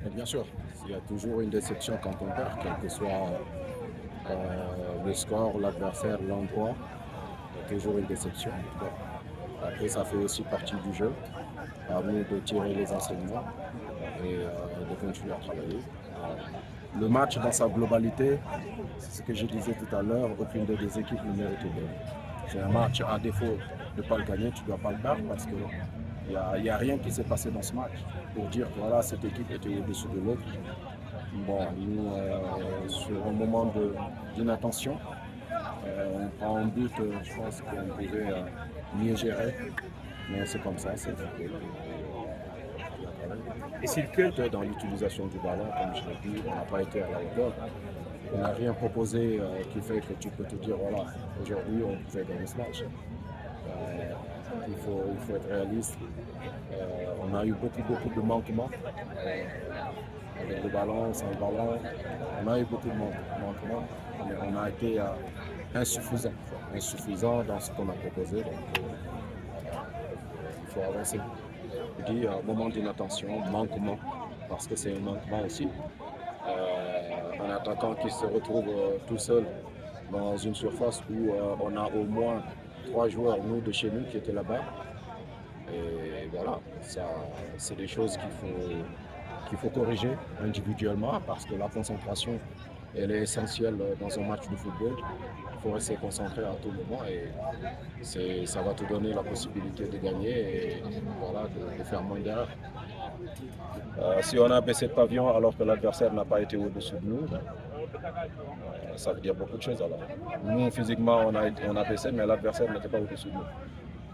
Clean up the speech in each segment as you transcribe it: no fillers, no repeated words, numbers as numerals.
Et bien sûr, il y a toujours une déception quand on perd, quel que soit le score, l'adversaire, l'endroit. Il y a toujours une déception. Bon. Après, ça fait aussi partie du jeu. À nous de tirer les enseignements et de continuer à travailler. Le match dans sa globalité, c'est ce que je disais tout à l'heure, aucune des deux équipes ne mérite de gagner. C'est un match, à défaut de ne pas le gagner, tu ne dois pas le perdre parce qu'il n'y a rien qui s'est passé dans ce match pour dire que voilà, cette équipe était au-dessus de l'autre. Bon, nous, sur un moment d'inattention, on prend un but, je pense qu'on pouvait mieux gérer, mais c'est comme ça, c'est le football. Et c'est lequel? Dans l'utilisation du ballon, comme je l'ai dit, on n'a pas été à la hauteur. On n'a rien proposé qui fait que tu peux te dire, voilà, aujourd'hui on pouvait gagner ce match. Il faut être réaliste. On a eu beaucoup de manquements. Avec le ballon, sans le ballon, on a eu beaucoup de manquements. Mais on a été insuffisant dans ce qu'on a proposé. Donc, il faut avancer. Je dis moment d'inattention, manquement, parce que c'est un manquement aussi. Un attaquant qui se retrouve tout seul dans une surface où on a au moins 3 joueurs, nous, de chez nous, qui étaient là-bas. Et voilà, ça, c'est des choses qu'il faut corriger individuellement parce que la concentration, elle est essentielle dans un match de football. Il faut rester concentré à tout moment et ça va te donner la possibilité de gagner et voilà, de faire moins d'erreurs. Si on a baissé de pavillon alors que l'adversaire n'a pas été au-dessus de nous, ça veut dire beaucoup de choses alors. Nous, physiquement, on a baissé, mais l'adversaire n'était pas au-dessus de nous.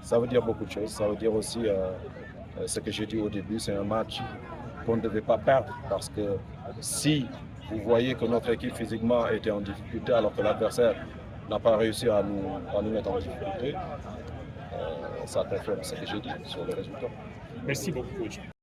Ça veut dire beaucoup de choses. Ça veut dire aussi ce que j'ai dit au début, c'est un match qu'on ne devait pas perdre parce que si vous voyez que notre équipe physiquement était en difficulté alors que l'adversaire n'a pas réussi à nous mettre en difficulté, ça confirme ce que j'ai dit sur le résultat. Merci beaucoup, coach.